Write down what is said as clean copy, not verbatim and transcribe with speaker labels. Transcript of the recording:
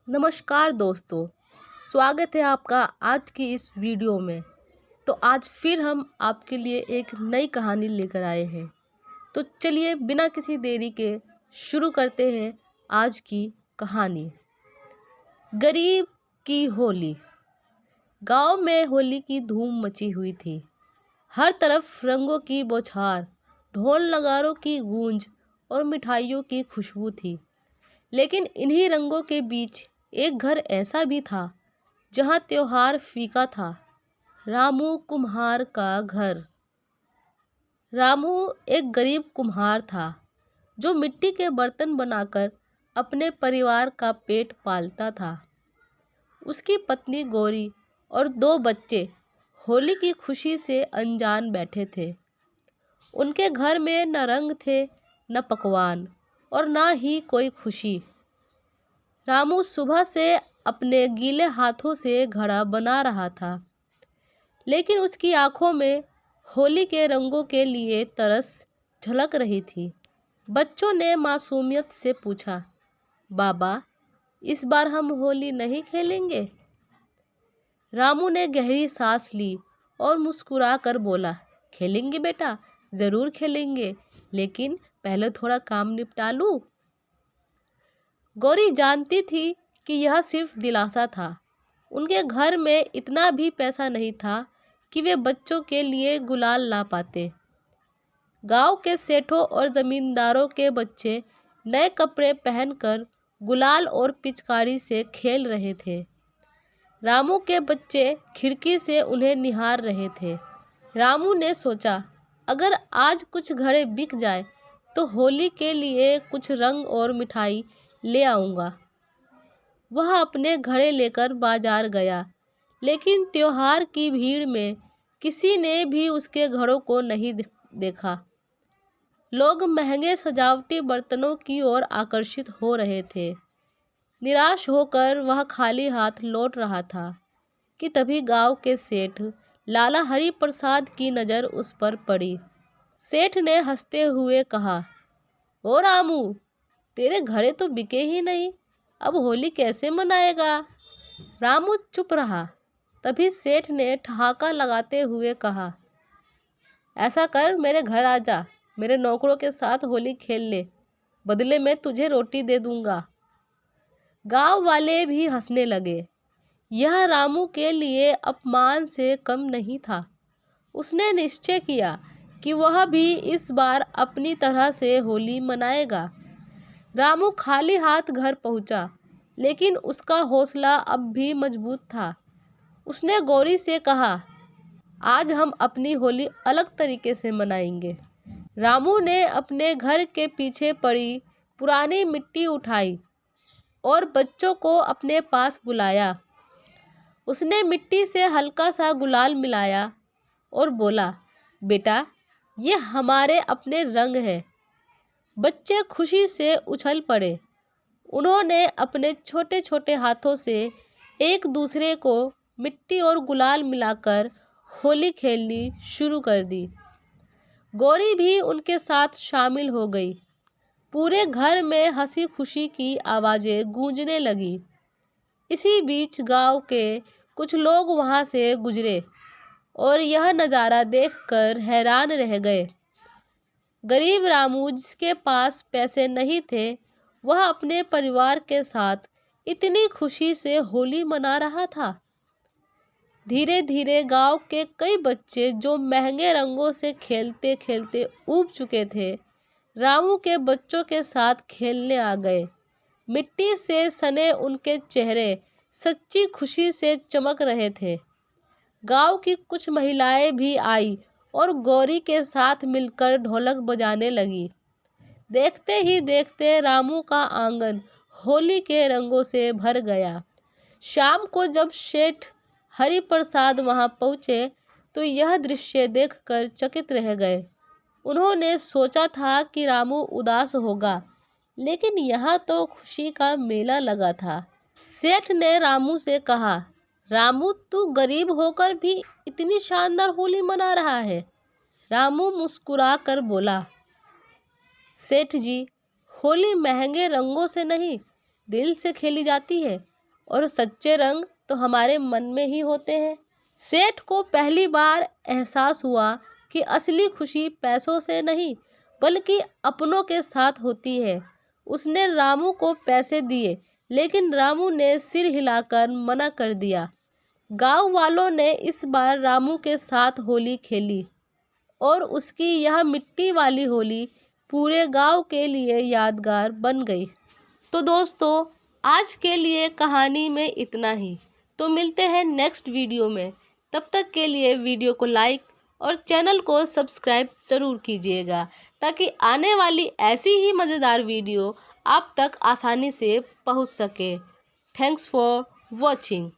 Speaker 1: नमस्कार दोस्तों, स्वागत है आपका आज की इस वीडियो में। तो आज फिर हम आपके लिए एक नई कहानी लेकर आए हैं। तो चलिए बिना किसी देरी के शुरू करते हैं आज की कहानी। गरीब की होली। गांव में होली की धूम मची हुई थी। हर तरफ रंगों की बौछार, ढोल नगाड़ों की गूंज और मिठाइयों की खुशबू थी। लेकिन इन्हीं रंगों के बीच एक घर ऐसा भी था जहां त्योहार फीका था। रामू कुम्हार का घर। रामू एक गरीब कुम्हार था जो मिट्टी के बर्तन बनाकर अपने परिवार का पेट पालता था। उसकी पत्नी गौरी और 2 बच्चे होली की खुशी से अनजान बैठे थे। उनके घर में न रंग थे, न पकवान और न ही कोई खुशी। रामू सुबह से अपने गीले हाथों से घड़ा बना रहा था, लेकिन उसकी आंखों में होली के रंगों के लिए तरस झलक रही थी। बच्चों ने मासूमियत से पूछा, बाबा, इस बार हम होली नहीं खेलेंगे? रामू ने गहरी सांस ली और मुस्कुरा कर बोला, खेलेंगे बेटा, ज़रूर खेलेंगे, लेकिन पहले थोड़ा काम निपटा लूँ। गौरी जानती थी कि यह सिर्फ दिलासा था। उनके घर में इतना भी पैसा नहीं था कि वे बच्चों के लिए गुलाल ला पाते। गांव के सेठों और जमींदारों के बच्चे नए कपड़े पहनकर गुलाल और पिचकारी से खेल रहे थे। रामू के बच्चे खिड़की से उन्हें निहार रहे थे। रामू ने सोचा, अगर आज कुछ घड़े बिक जाए तो होली के लिए कुछ रंग और मिठाई ले आऊँगा। वह अपने घड़े लेकर बाजार गया, लेकिन त्योहार की भीड़ में किसी ने भी उसके घड़ों को नहीं देखा। लोग महंगे सजावटी बर्तनों की ओर आकर्षित हो रहे थे। निराश होकर वह खाली हाथ लौट रहा था कि तभी गांव के सेठ लाला हरि प्रसाद की नज़र उस पर पड़ी। सेठ ने हंसते हुए कहा, ओ रामू, तेरे घड़े तो बिके ही नहीं, अब होली कैसे मनाएगा? रामू चुप रहा। तभी सेठ ने ठहाका लगाते हुए कहा, ऐसा कर, मेरे घर आ जा, मेरे नौकरों के साथ होली खेल ले, बदले में तुझे रोटी दे दूंगा। गांव वाले भी हंसने लगे। यह रामू के लिए अपमान से कम नहीं था। उसने निश्चय किया कि वह भी इस बार अपनी तरह से होली मनाएगा। रामू खाली हाथ घर पहुंचा, लेकिन उसका हौसला अब भी मजबूत था। उसने गौरी से कहा, आज हम अपनी होली अलग तरीके से मनाएंगे। रामू ने अपने घर के पीछे पड़ी पुरानी मिट्टी उठाई और बच्चों को अपने पास बुलाया। उसने मिट्टी से हल्का सा गुलाल मिलाया और बोला, बेटा, ये हमारे अपने रंग हैं। बच्चे खुशी से उछल पड़े। उन्होंने अपने छोटे छोटे हाथों से एक दूसरे को मिट्टी और गुलाल मिलाकर होली खेलनी शुरू कर दी। गौरी भी उनके साथ शामिल हो गई। पूरे घर में हंसी खुशी की आवाज़ें गूंजने लगी। इसी बीच गांव के कुछ लोग वहां से गुजरे और यह नज़ारा देखकर हैरान रह गए। गरीब रामू, जिसके पास पैसे नहीं थे, वह अपने परिवार के साथ इतनी खुशी से होली मना रहा था। धीरे धीरे गांव के कई बच्चे जो महंगे रंगों से खेलते खेलते ऊब चुके थे, रामू के बच्चों के साथ खेलने आ गए। मिट्टी से सने उनके चेहरे सच्ची खुशी से चमक रहे थे। गांव की कुछ महिलाएं भी आई और गौरी के साथ मिलकर ढोलक बजाने लगी। देखते ही देखते रामू का आंगन होली के रंगों से भर गया। शाम को जब सेठ हरि प्रसाद वहां पहुंचे तो यह दृश्य देखकर चकित रह गए। उन्होंने सोचा था कि रामू उदास होगा, लेकिन यहाँ तो खुशी का मेला लगा था। सेठ ने रामू से कहा, रामू, तू गरीब होकर भी इतनी शानदार होली मना रहा है। रामू मुस्कुरा कर बोला, सेठ जी, होली महंगे रंगों से नहीं, दिल से खेली जाती है। और सच्चे रंग तो हमारे मन में ही होते हैं। सेठ को पहली बार एहसास हुआ कि असली खुशी पैसों से नहीं बल्कि अपनों के साथ होती है। उसने रामू को पैसे दिए, लेकिन रामू ने सिर हिलाकर मना कर दिया। गांव वालों ने इस बार रामू के साथ होली खेली और उसकी यह मिट्टी वाली होली पूरे गांव के लिए यादगार बन गई। तो दोस्तों, आज के लिए कहानी में इतना ही। तो मिलते हैं नेक्स्ट वीडियो में। तब तक के लिए वीडियो को लाइक और चैनल को सब्सक्राइब ज़रूर कीजिएगा, ताकि आने वाली ऐसी ही मज़ेदार वीडियो आप तक आसानी से पहुंच सके। Thanks for watching.